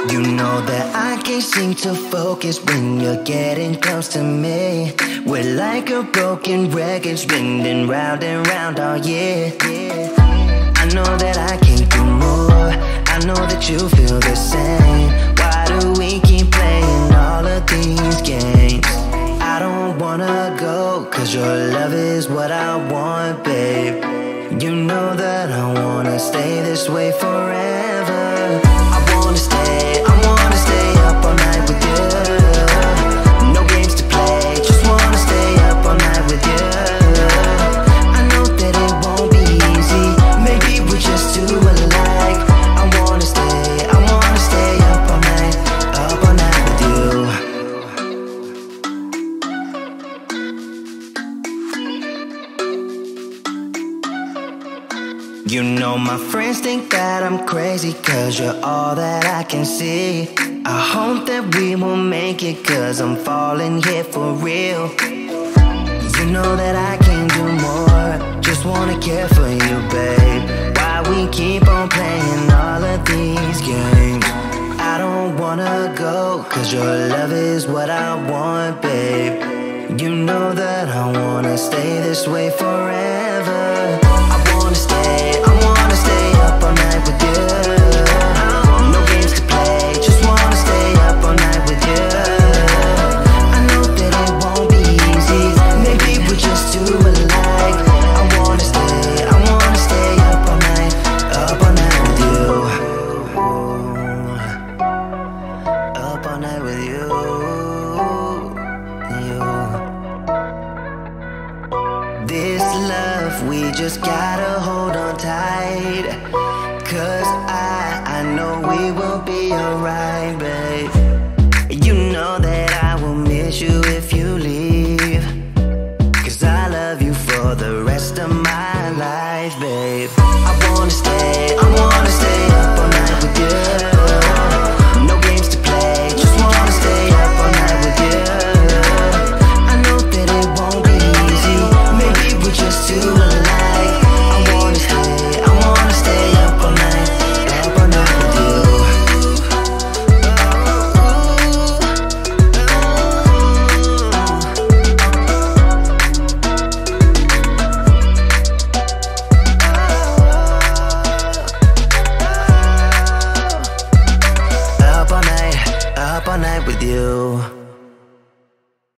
You know that I can't seem to focus when you're getting close to me. We're like a broken record spinning round and round all year. I know that I can't do more, I know that you feel the same. Why do we keep playing all of these games? I don't wanna go, cause your love is what I want, babe. You know that I wanna stay this way forever. I wanna stay up all night with you. No games to play, just wanna stay up all night with you. I know that it won't be easy, maybe we're just too alike. I wanna stay up all night with you. You know my friends think that I'm crazy, cause you're all that I can see. I hope that we will make it, cause I'm falling here for real. You know that I can do more, just wanna care for you, babe. Why we keep on playing all of these games? I don't wanna go, cause your love is what I want, babe. You know that I wanna stay this way forever. I wanna stay up all night with you. No games to play, just wanna stay up all night with you. I know that it won't be easy, maybe we're just too alike. I wanna stay up all night with you. Up all night with you. This love, we just gotta hold on tight, cause I know we will be alright, babe. You know that I will miss you if you leave, cause I love you for the rest of my life, babe. I wanna stay up all night with you. No games to play, just wanna stay up all night with you. I know that it won't be easy, maybe we're just too alike. I wanna stay up all night with you. Up all night with you.